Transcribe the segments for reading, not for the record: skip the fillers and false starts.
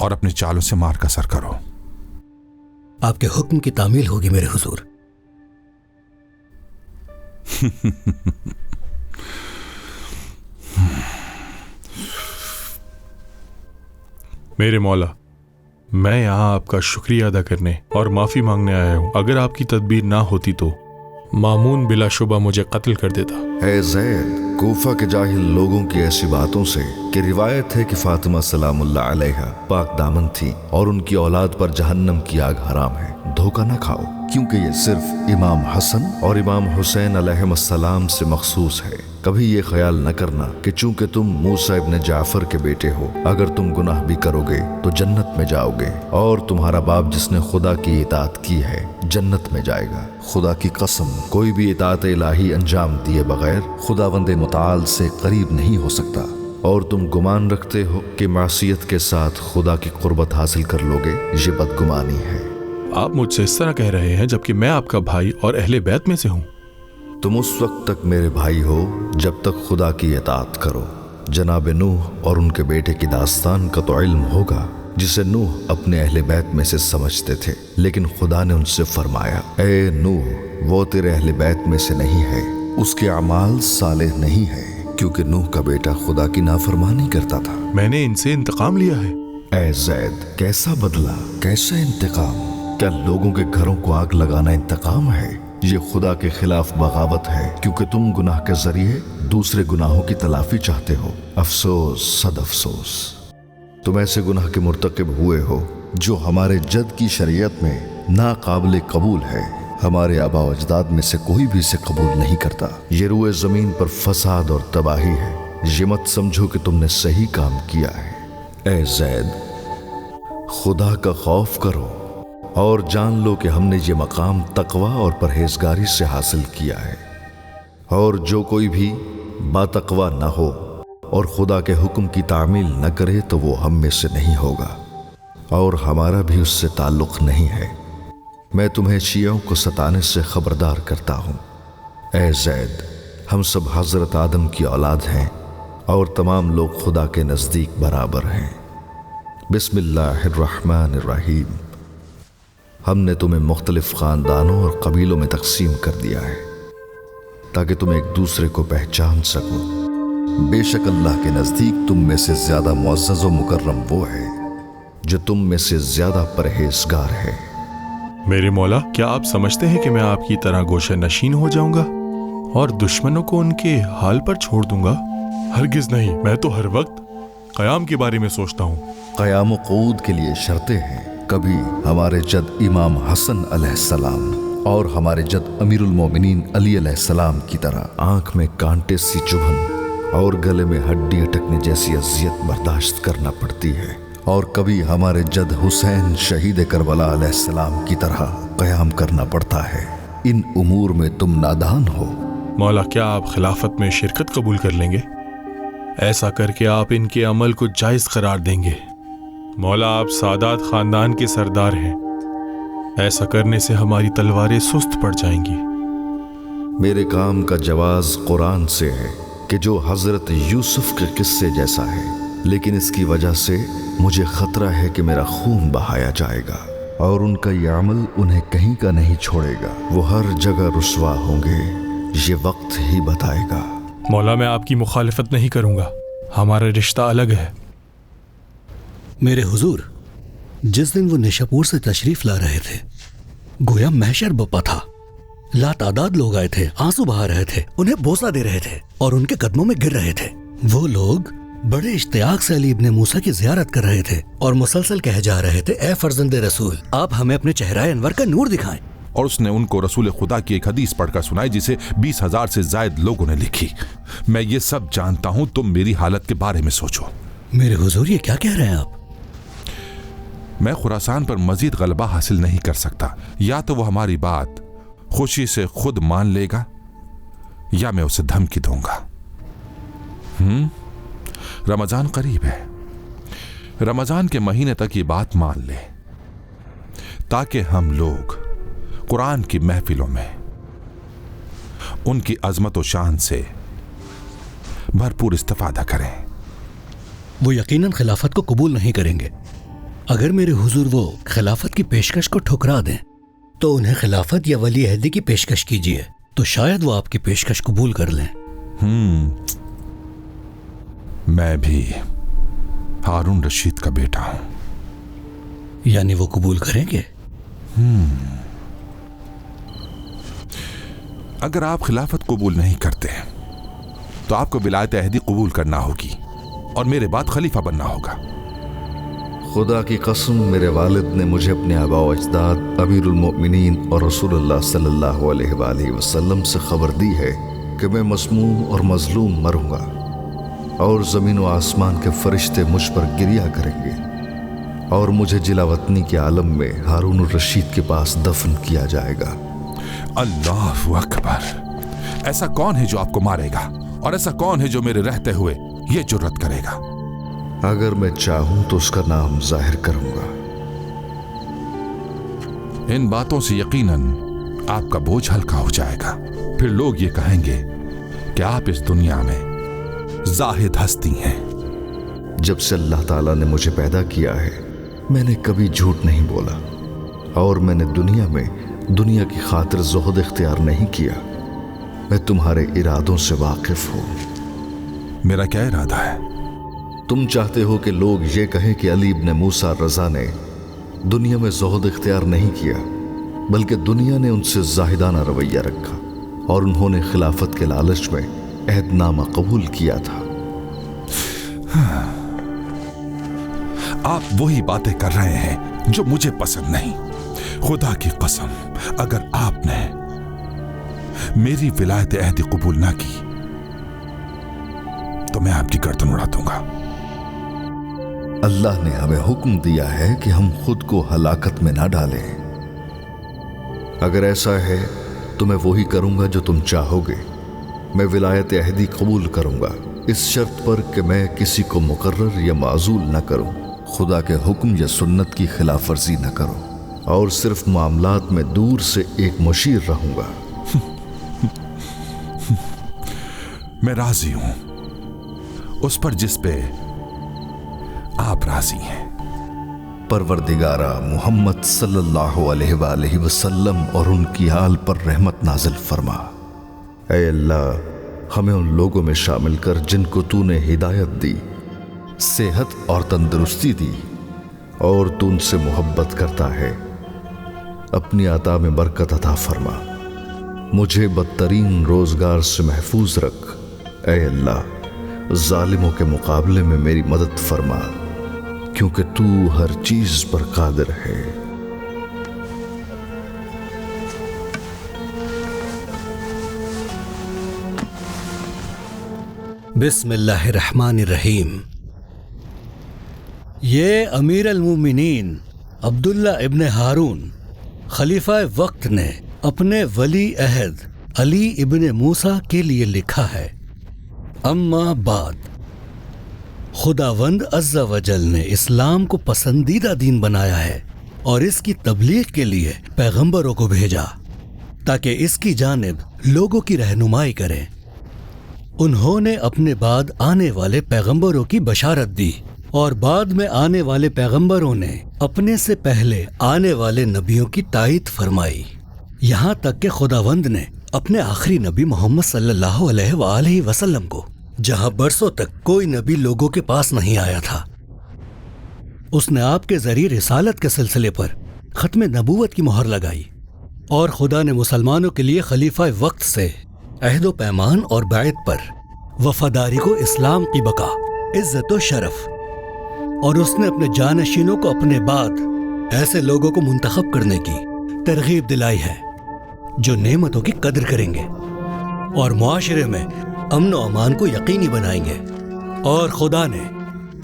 اور اپنی چالوں سے مار کا سر کرو۔ آپ کے حکم کی تعمیل ہوگی میرے حضور۔ میرے مولا، میں یہاں آپ کا شکریہ ادا کرنے اور معافی مانگنے آیا ہوں۔ اگر آپ کی تدبیر نہ ہوتی تو مامون بلا شبہ مجھے قتل کر دیتا۔ اے زید، کوفہ کے جاہل لوگوں کی ایسی باتوں سے کہ روایت ہے کہ فاطمہ سلام اللہ علیہا پاک دامن تھی اور ان کی اولاد پر جہنم کی آگ حرام ہے، دھوکہ نہ کھاؤ، کیونکہ یہ صرف امام حسن اور امام حسین علیہم السلام سے مخصوص ہے۔ کبھی یہ خیال نہ کرنا کہ چونکہ تم موسیٰ ابن جعفر کے بیٹے ہو، اگر تم گناہ بھی کرو گے تو جنت میں جاؤ گے، اور تمہارا باپ جس نے خدا کی اطاعت کی ہے جنت میں جائے گا۔ خدا کی قسم، کوئی بھی اطاعت الہی انجام دیے بغیر خداوند متعال سے قریب نہیں ہو سکتا، اور تم گمان رکھتے ہو کہ معصیت کے ساتھ خدا کی قربت حاصل کر لوگے، یہ بدگمانی ہے۔ آپ مجھ سے اس طرح کہہ رہے ہیں جبکہ میں آپ کا بھائی اور اہل بیت میں سے ہوں۔ تم اس وقت تک میرے بھائی ہو جب تک خدا کی اطاعت کرو۔ جناب نوح اور ان کے بیٹے کی داستان کا تو علم ہوگا، جسے نوح اپنے اہل بیت میں سے سمجھتے تھے، لیکن خدا نے ان سے فرمایا، اے نوح، وہ تیرے اہل بیت میں سے نہیں ہے، اس کے اعمال صالح نہیں ہے، کیونکہ نوح کا بیٹا خدا کی نافرمانی کرتا تھا۔ میں نے ان سے انتقام لیا ہے۔ اے زید، کیسا بدلہ، کیسا انتقام؟ کیا لوگوں کے گھروں کو آگ لگانا انتقام ہے؟ یہ خدا کے خلاف بغاوت ہے، کیونکہ تم گناہ کے ذریعے دوسرے گناہوں کی تلافی چاہتے ہو۔ افسوس، صد افسوس، تم ایسے گناہ کے مرتکب ہوئے ہو جو ہمارے جد کی شریعت میں ناقابل قبول ہے۔ ہمارے آباء و اجداد میں سے کوئی بھی اسے قبول نہیں کرتا۔ یہ روئے زمین پر فساد اور تباہی ہے۔ یہ مت سمجھو کہ تم نے صحیح کام کیا ہے۔ اے زید، خدا کا خوف کرو اور جان لو کہ ہم نے یہ مقام تقوی اور پرہیزگاری سے حاصل کیا ہے، اور جو کوئی بھی باتقوی نہ ہو اور خدا کے حکم کی تعمیل نہ کرے تو وہ ہم میں سے نہیں ہوگا، اور ہمارا بھی اس سے تعلق نہیں ہے۔ میں تمہیں شیعوں کو ستانے سے خبردار کرتا ہوں۔ اے زید، ہم سب حضرت آدم کی اولاد ہیں اور تمام لوگ خدا کے نزدیک برابر ہیں۔ بسم اللہ الرحمن الرحیم۔ ہم نے تمہیں مختلف خاندانوں اور قبیلوں میں تقسیم کر دیا ہے تاکہ تم ایک دوسرے کو پہچان سکو۔ بے شک اللہ کے نزدیک تم میں سے زیادہ معزز و مکرم وہ ہے جو تم میں سے زیادہ پرہیزگار ہے۔ میرے مولا، کیا آپ سمجھتے ہیں کہ میں آپ کی طرح گوشہ نشین ہو جاؤں گا اور دشمنوں کو ان کے حال پر چھوڑ دوں گا؟ ہرگز نہیں، میں تو ہر وقت قیام کے بارے میں سوچتا ہوں۔ قیام و قعود کے لیے شرطیں ہیں۔ کبھی ہمارے جد امام حسن علیہ السلام اور ہمارے جد امیر المومنین علی علیہ السلام کی طرح آنکھ میں کانٹے سی چبھن اور گلے میں ہڈی اٹکنے جیسی اذیت برداشت کرنا پڑتی ہے، اور کبھی ہمارے جد حسین شہید کربلا علیہ السلام کی طرح قیام کرنا پڑتا ہے۔ ان امور میں تم نادان ہو۔ مولا، کیا آپ خلافت میں شرکت قبول کر لیں گے؟ ایسا کر کے آپ ان کے عمل کو جائز قرار دیں گے۔ مولا، آپ سادات خاندان کے سردار ہیں، ایسا کرنے سے ہماری تلواریں سست پڑ جائیں گی۔ میرے کام کا جواز قرآن سے ہے کہ جو حضرت یوسف کے قصے جیسا ہے، لیکن اس کی وجہ سے مجھے خطرہ ہے کہ میرا خون بہایا جائے گا، اور ان کا یہ عمل انہیں کہیں کا نہیں چھوڑے گا۔ وہ ہر جگہ رسوا ہوں گے، یہ وقت ہی بتائے گا۔ مولا، میں آپ کی مخالفت نہیں کروں گا، ہمارا رشتہ الگ ہے۔ میرے حضور، جس دن وہ نیشاپور سے تشریف لا رہے تھے، گویا محشر بپا تھا۔ لاتعداد لوگ آئے تھے، آنسو بہا رہے تھے، انہیں بوسہ دے رہے تھے اور ان کے قدموں میں گر رہے تھے۔ وہ لوگ بڑے اشتیاق سے علی ابن موسیٰ کی زیارت کر رہے تھے اور مسلسل کہے جا رہے تھے، اے فرزند رسول، آپ ہمیں اپنے چہرہ انور کا نور دکھائیں۔ اور اس نے ان کو رسول خدا کی ایک حدیث پڑھ کر سنائی جسے 20,000 سے زائد لوگوں نے لکھی۔ میں یہ سب جانتا ہوں، تم میری حالت کے بارے میں سوچو۔ میرے حضور، یہ کیا کہہ رہے ہیں آپ؟ میں خراسان پر مزید غلبہ حاصل نہیں کر سکتا۔ یا تو وہ ہماری بات خوشی سے خود مان لے گا یا میں اسے دھمکی دوں گا۔ رمضان قریب ہے، رمضان کے مہینے تک یہ بات مان لے تاکہ ہم لوگ قرآن کی محفلوں میں ان کی عظمت و شان سے بھرپور استفادہ کریں۔ وہ یقیناً خلافت کو قبول نہیں کریں گے۔ اگر میرے حضور وہ خلافت کی پیشکش کو ٹھکرا دیں تو انہیں خلافت یا ولی عہدی کی پیشکش کیجیے، تو شاید وہ آپ کی پیشکش قبول کر لیں۔ میں بھی ہارون رشید کا بیٹا ہوں۔ یعنی وہ قبول کریں گے؟ اگر آپ خلافت قبول نہیں کرتے تو آپ کو ولایت عہدی قبول کرنا ہوگی اور میرے بعد خلیفہ بننا ہوگا۔ خدا کی قسم، میرے والد نے مجھے اپنے آباء و اجداد امیر المؤمنین اور رسول اللہ صلی اللہ علیہ وآلہ وسلم سے خبر دی ہے کہ میں مسموم اور مظلوم مروں گا اور زمین و آسمان کے فرشتے مجھ پر گریا کریں گے، اور مجھے جلا وطنی کے عالم میں ہارون الرشید کے پاس دفن کیا جائے گا۔ اللہ اکبر! ایسا کون ہے جو آپ کو مارے گا، اور ایسا کون ہے جو میرے رہتے ہوئے یہ جرت کرے گا؟ اگر میں چاہوں تو اس کا نام ظاہر کروں گا۔ ان باتوں سے یقیناً آپ کا بوجھ ہلکا ہو جائے گا۔ پھر لوگ یہ کہیں گے کہ آپ اس دنیا میں زاہد ہستی ہیں۔ جب سے اللہ تعالیٰ نے مجھے پیدا کیا ہے میں نے کبھی جھوٹ نہیں بولا، اور میں نے دنیا کی خاطر زہد اختیار نہیں کیا۔ میں تمہارے ارادوں سے واقف ہوں۔ میرا کیا ارادہ ہے؟ تم چاہتے ہو کہ لوگ یہ کہیں کہ علی ابن موسیٰ رضا نے دنیا میں زہد اختیار نہیں کیا، بلکہ دنیا نے ان سے زاہدانہ رویہ رکھا اور انہوں نے خلافت کے لالچ میں عہد نامہ قبول کیا تھا۔ آپ وہی باتیں کر رہے ہیں جو مجھے پسند نہیں۔ خدا کی قسم، اگر آپ نے میری ولایت عہدی قبول نہ کی تو میں آپ کی گردن اڑا دوں گا۔ اللہ نے ہمیں حکم دیا ہے کہ ہم خود کو ہلاکت میں نہ ڈالیں۔ اگر ایسا ہے تو میں وہی کروں گا جو تم چاہو گے۔ میں ولایت عہدی قبول کروں گا اس شرط پر کہ میں کسی کو مقرر یا معزول نہ کروں، خدا کے حکم یا سنت کی خلاف ورزی نہ کروں، اور صرف معاملات میں دور سے ایک مشیر رہوں گا۔ میں راضی ہوں اس پر جس پہ آپ راضی ہیں۔ پروردگارہ محمد صلی اللہ علیہ وآلہ وسلم اور ان کی آل پر رحمت نازل فرما۔ اے اللہ، ہمیں ان لوگوں میں شامل کر جن کو تو نے ہدایت دی، صحت اور تندرستی دی، اور تو ان سے محبت کرتا ہے۔ اپنی عطا میں برکت عطا فرما۔ مجھے بدترین روزگار سے محفوظ رکھ۔ اے اللہ، ظالموں کے مقابلے میں میری مدد فرما، کیونکہ تو ہر چیز پر قادر ہے۔ بسم اللہ الرحمن الرحیم۔ یہ امیر المومنین عبداللہ ابن ہارون خلیفہ وقت نے اپنے ولی عہد علی ابن موسیٰ کے لیے لکھا ہے۔ اما بعد، خداوند عز و جل نے اسلام کو پسندیدہ دین بنایا ہے اور اس کی تبلیغ کے لیے پیغمبروں کو بھیجا تاکہ اس کی جانب لوگوں کی رہنمائی کریں۔ انہوں نے اپنے بعد آنے والے پیغمبروں کی بشارت دی، اور بعد میں آنے والے پیغمبروں نے اپنے سے پہلے آنے والے نبیوں کی تائید فرمائی، یہاں تک کہ خداوند نے اپنے آخری نبی محمد صلی اللہ علیہ وآلہ وسلم کو، جہاں برسوں تک کوئی نبی لوگوں کے پاس نہیں آیا تھا، اس نے آپ کے ذریعے رسالت کے سلسلے پر ختم نبوت کی مہر لگائی، اور خدا نے مسلمانوں کے لیے خلیفہ وقت سے عہد و پیمان اور بیعت پر وفاداری کو اسلام کی بقا، عزت و شرف، اور اس نے اپنے جانشینوں کو اپنے بعد ایسے لوگوں کو منتخب کرنے کی ترغیب دلائی ہے جو نعمتوں کی قدر کریں گے اور معاشرے میں امن و امان کو یقینی بنائیں گے، اور خدا نے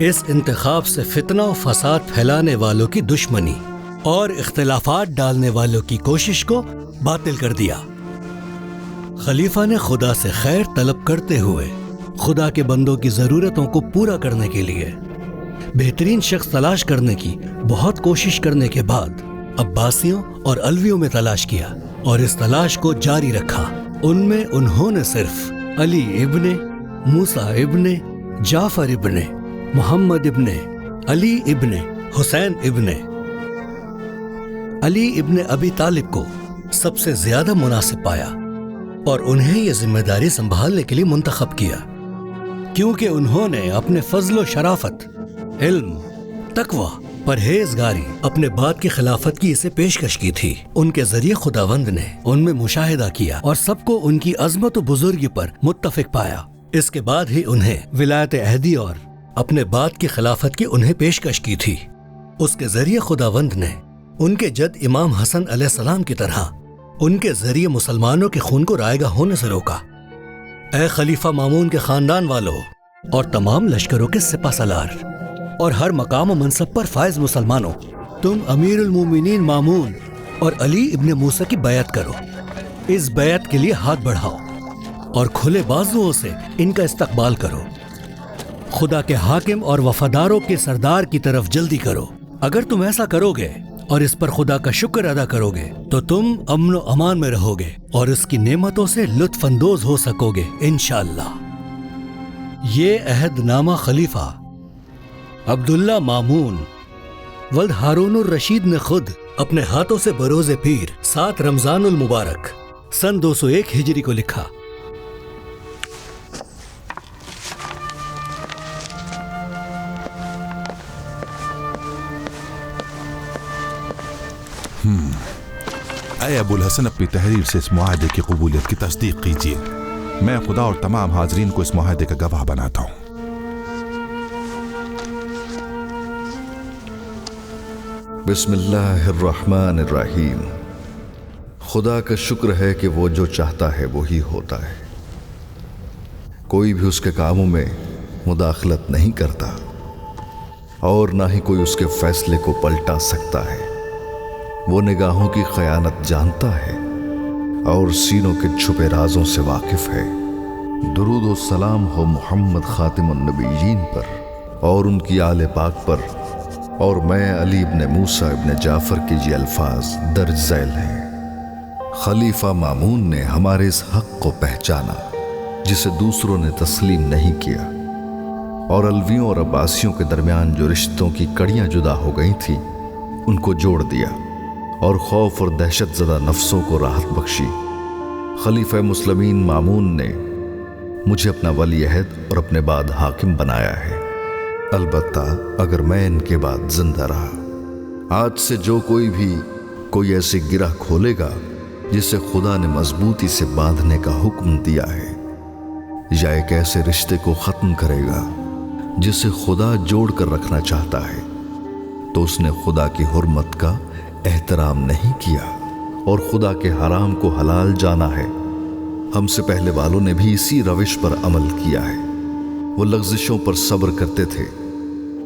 اس انتخاب سے فتنہ و فساد پھیلانے والوں کی دشمنی اور اختلافات ڈالنے والوں کی کوشش کو باطل کر دیا۔ خلیفہ نے خدا سے خیر طلب کرتے ہوئے خدا کے بندوں کی ضرورتوں کو پورا کرنے کے لیے بہترین شخص تلاش کرنے کی بہت کوشش کرنے کے بعد عباسیوں اور علویوں میں تلاش کیا اور اس تلاش کو جاری رکھا۔ ان میں انہوں نے صرف علی ابن موسیٰ ابن جعفر ابن محمد ابن علی ابن حسین ابن علی ابن ابی طالب کو سب سے زیادہ مناسب پایا اور انہیں یہ ذمہ داری سنبھالنے کے لیے منتخب کیا، کیونکہ انہوں نے اپنے فضل و شرافت، علم، تقوی، پرہیزگاری، اپنے بات کی خلافت کی اسے پیشکش کی تھی۔ ان کے ذریعے خداوند نے ان میں مشاہدہ کیا اور سب کو ان کی عظمت و بزرگی پر متفق پایا۔ اس کے بعد ہی انہیں ولایت عہدی اور اپنے بات کی خلافت کی انہیں پیشکش کی تھی۔ اس کے ذریعے خداوند نے ان کے جد امام حسن علیہ السلام کی طرح ان کے ذریعے مسلمانوں کے خون کو رائگاں ہونے سے روکا۔ اے خلیفہ مامون کے خاندان والوں اور تمام لشکروں کے سپہ سالار اور ہر مقام و منصب پر فائز مسلمانوں، تم امیر المومنین مامون اور علی ابن موسیٰ کی بیعت کرو۔ اس بیعت کے لیے ہاتھ بڑھاؤ اور کھلے بازوؤں سے ان کا استقبال کرو۔ خدا کے حاکم اور وفاداروں کے سردار کی طرف جلدی کرو۔ اگر تم ایسا کرو گے اور اس پر خدا کا شکر ادا کرو گے تو تم امن و امان میں رہو گے اور اس کی نعمتوں سے لطف اندوز ہو سکو گے انشاءاللہ۔ یہ عہد نامہ خلیفہ عبداللہ مامون ولد ہارون الرشید نے خود اپنے ہاتھوں سے بروز پیر 7 رمضان المبارک سن 201 ہجری کو لکھا۔ اے ابو الحسن، اپنی تحریر سے اس معاہدے کی قبولیت کی تصدیق کیجیے۔ میں خدا اور تمام حاضرین کو اس معاہدے کا گواہ بناتا ہوں۔ بسم اللہ الرحمن الرحیم۔ خدا کا شکر ہے کہ وہ جو چاہتا ہے وہی ہوتا ہے، کوئی بھی اس کے کاموں میں مداخلت نہیں کرتا اور نہ ہی کوئی اس کے فیصلے کو پلٹا سکتا ہے۔ وہ نگاہوں کی خیانت جانتا ہے اور سینوں کے چھپے رازوں سے واقف ہے۔ درود و سلام ہو محمد خاتم النبیین پر اور ان کی آل پاک پر، اور میں علی ابن موسیٰ ابن جعفر کے یہ الفاظ درج ذیل ہیں۔ خلیفہ مامون نے ہمارے اس حق کو پہچانا جسے دوسروں نے تسلیم نہیں کیا، اور علویوں اور عباسیوں کے درمیان جو رشتوں کی کڑیاں جدا ہو گئی تھیں ان کو جوڑ دیا اور خوف اور دہشت زدہ نفسوں کو راحت بخشی۔ خلیفہ مسلمین مامون نے مجھے اپنا ولی عہد اور اپنے بعد حاکم بنایا ہے، البتہ اگر میں ان کے بعد زندہ رہا۔ آج سے جو کوئی ایسی گرہ کھولے گا جسے خدا نے مضبوطی سے باندھنے کا حکم دیا ہے، یا ایک ایسے رشتے کو ختم کرے گا جسے خدا جوڑ کر رکھنا چاہتا ہے، تو اس نے خدا کی حرمت کا احترام نہیں کیا اور خدا کے حرام کو حلال جانا ہے۔ ہم سے پہلے والوں نے بھی اسی روش پر عمل کیا ہے۔ وہ لغزشوں پر صبر کرتے تھے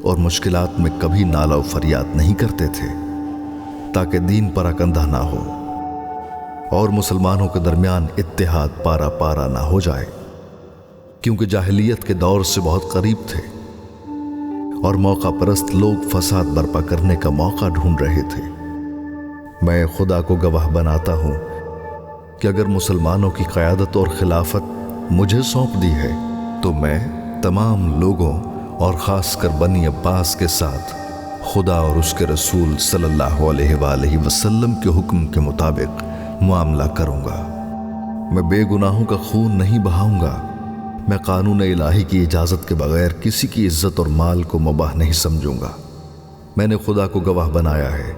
اور مشکلات میں کبھی نالہ و فریاد نہیں کرتے تھے تاکہ دین پراکندہ نہ ہو اور مسلمانوں کے درمیان اتحاد پارا پارا نہ ہو جائے، کیونکہ جاہلیت کے دور سے بہت قریب تھے اور موقع پرست لوگ فساد برپا کرنے کا موقع ڈھونڈ رہے تھے۔ میں خدا کو گواہ بناتا ہوں کہ اگر مسلمانوں کی قیادت اور خلافت مجھے سونپ دی ہے تو میں تمام لوگوں اور خاص کر بنی عباس کے ساتھ خدا اور اس کے رسول صلی اللہ علیہ وآلہ وسلم کے حکم کے مطابق معاملہ کروں گا۔ میں بے گناہوں کا خون نہیں بہاؤں گا۔ میں قانون الہی کی اجازت کے بغیر کسی کی عزت اور مال کو مباح نہیں سمجھوں گا۔ میں نے خدا کو گواہ بنایا ہے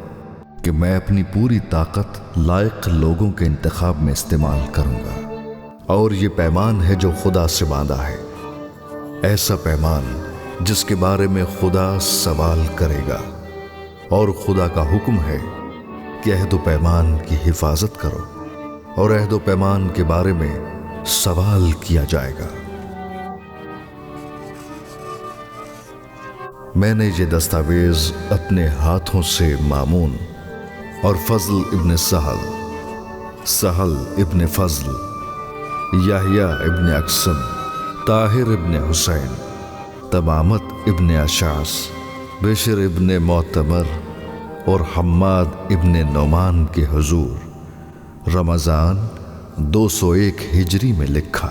کہ میں اپنی پوری طاقت لائق لوگوں کے انتخاب میں استعمال کروں گا، اور یہ پیمان ہے جو خدا سے باندھا ہے، ایسا پیمان جس کے بارے میں خدا سوال کرے گا، اور خدا کا حکم ہے کہ عہد و پیمان کی حفاظت کرو، اور عہد و پیمان کے بارے میں سوال کیا جائے گا۔ میں نے یہ دستاویز اپنے ہاتھوں سے مامون اور فضل ابن سہل ابن فضل، یحییٰ ابن اقسم، طاہر ابن حسین، تمامت ابن اشعث، بشر ابن معتمر اور حماد ابن نعمان کے حضور رمضان 201 ہجری میں لکھا۔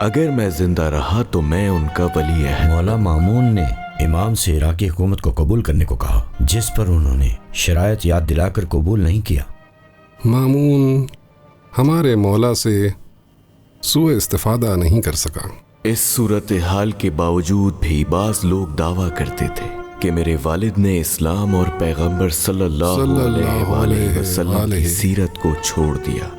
اگر میں زندہ رہا تو میں ان کا ولی عہد. مولا مامون نے امام سے عراقی حکومت کو قبول کرنے کو کہا، جس پر انہوں نے شرائط یاد دلا کر قبول نہیں کیا. مامون ہمارے مولا سے سوء استفادہ نہیں کر سکا. اس صورتحال کے باوجود بھی بعض لوگ دعویٰ کرتے تھے کہ میرے والد نے اسلام اور پیغمبر صلی اللہ علیہ وسلم کی سیرت کو چھوڑ دیا.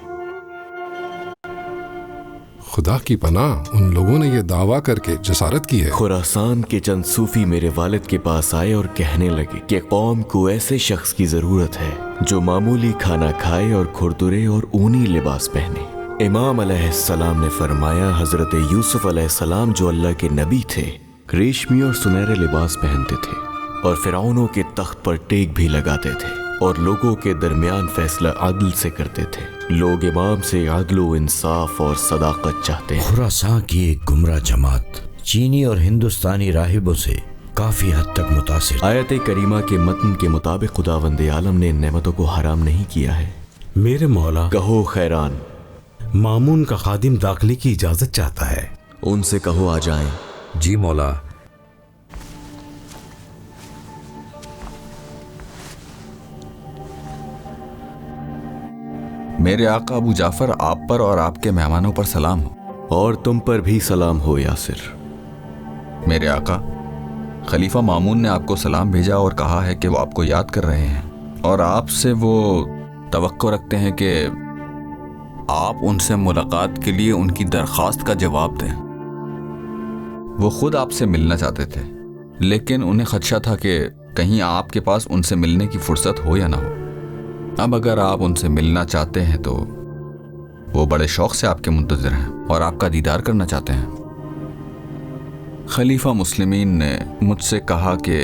خدا کی پناہ، ان لوگوں نے یہ دعویٰ کر کے جسارت کی ہے. خراسان کے چند صوفی میرے والد کے پاس آئے اور کہنے لگے کہ قوم کو ایسے شخص کی ضرورت ہے جو معمولی کھانا کھائے اور کھردرے اور اونی لباس پہنے. امام علیہ السلام نے فرمایا حضرت یوسف علیہ السلام جو اللہ کے نبی تھے ریشمی اور سنہرے لباس پہنتے تھے اور فرعونوں کے تخت پر ٹیک بھی لگاتے تھے اور لوگوں کے درمیان فیصلہ عدل سے کرتے تھے. لوگ امام سے عدل و انصاف اور صداقت چاہتے ہیں. خراسان کی ایک گمراہ جماعت چینی اور ہندوستانی راہبوں سے کافی حد تک متاثر. آیت کریمہ کے متن کے مطابق خداوند عالم نے ان نعمتوں کو حرام نہیں کیا ہے. میرے مولا کہو خیران. مامون کا خادم داخلے کی اجازت چاہتا ہے. ان سے کہو آ جائیں. جی مولا. میرے آقا ابو جعفر، آپ پر اور آپ کے مہمانوں پر سلام ہو. اور تم پر بھی سلام ہو یاسر. میرے آقا، خلیفہ مامون نے آپ کو سلام بھیجا اور کہا ہے کہ وہ آپ کو یاد کر رہے ہیں اور آپ سے وہ توقع رکھتے ہیں کہ آپ ان سے ملاقات کے لیے ان کی درخواست کا جواب دیں. وہ خود آپ سے ملنا چاہتے تھے، لیکن انہیں خدشہ تھا کہ کہیں آپ کے پاس ان سے ملنے کی فرصت ہو یا نہ ہو. اب اگر آپ ان سے ملنا چاہتے ہیں تو وہ بڑے شوق سے آپ کے منتظر ہیں اور آپ کا دیدار کرنا چاہتے ہیں. خلیفہ مسلمین نے مجھ سے کہا کہ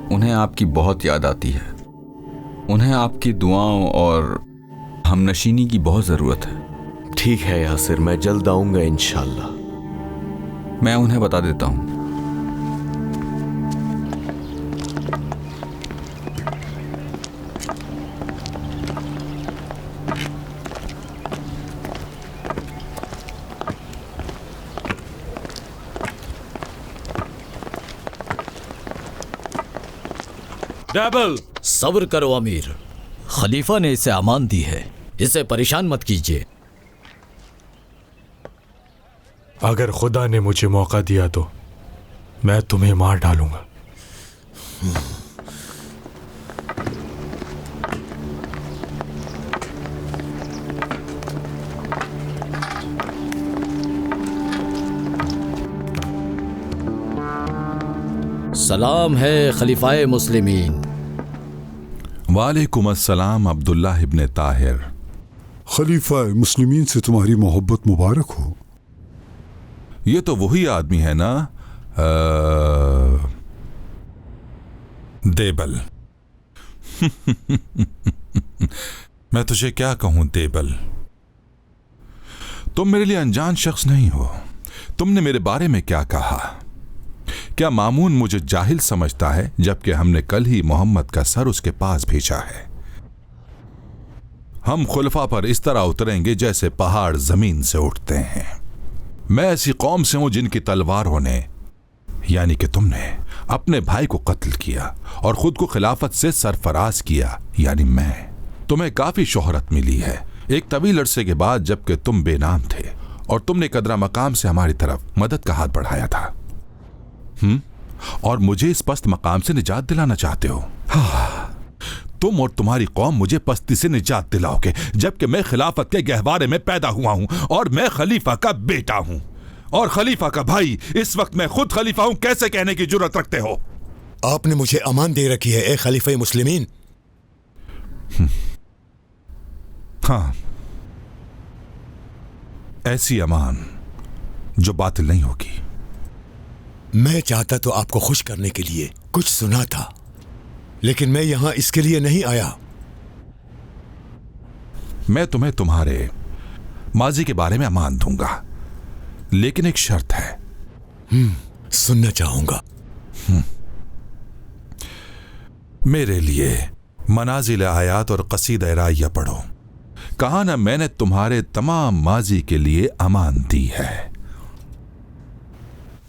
انہیں آپ کی بہت یاد آتی ہے. انہیں آپ کی دعاؤں اور ہم نشینی کی بہت ضرورت ہے. ٹھیک ہے یاسر، میں جلد آؤں گا انشاءاللہ. میں انہیں بتا دیتا ہوں. صبر کرو امیر، خلیفہ نے اسے امان دی ہے، اسے پریشان مت کیجیے. اگر خدا نے مجھے موقع دیا تو میں تمہیں مار ڈالوں گا. سلام ہے خلیفہ مسلمین. وعلیکم السلام عبداللہ ابن طاہر. خلیفہ مسلمین سے تمہاری محبت مبارک ہو. یہ تو وہی آدمی ہے نا دیبل. میں تجھے کیا کہوں دیبل، تم میرے لیے انجان شخص نہیں ہو. تم نے میرے بارے میں کیا کہا؟ کیا مامون مجھے جاہل سمجھتا ہے جبکہ ہم نے کل ہی محمد کا سر اس کے پاس بھیجا ہے؟ ہم خلفاء پر اس طرح اتریں گے جیسے پہاڑ زمین سے اٹھتے ہیں. میں ایسی قوم سے ہوں جن کی تلواروں نے، یعنی کہ تم نے، اپنے بھائی کو قتل کیا اور خود کو خلافت سے سرفراز کیا، یعنی میں. تمہیں کافی شہرت ملی ہے ایک طویل عرصے کے بعد جبکہ تم بے نام تھے اور تم نے قدرہ مقام سے ہماری طرف مدد کا ہاتھ بڑھایا تھا. اور مجھے اس پست مقام سے نجات دلانا چاہتے ہو. تم اور تمہاری قوم مجھے پستی سے نجات دلاؤ گے جبکہ میں خلافت کے گہوارے میں پیدا ہوا ہوں اور میں خلیفہ کا بیٹا ہوں اور خلیفہ کا بھائی. اس وقت میں خود خلیفہ ہوں، کیسے کہنے کی جرت رکھتے ہو؟ آپ نے مجھے امان دے رکھی ہے اے خلیفہ مسلمین. ہاں، ایسی امان جو باطل نہیں ہوگی. میں چاہتا تو آپ کو خوش کرنے کے لیے کچھ سنا تھا، لیکن میں یہاں اس کے لیے نہیں آیا. میں تمہیں تمہارے ماضی کے بارے میں امان دوں گا، لیکن ایک شرط ہے. سننا چاہوں گا. میرے لیے منازل آیات اور قصیدہ رائیہ پڑھو. کہا نا میں نے تمہارے تمام ماضی کے لیے امان دی ہے.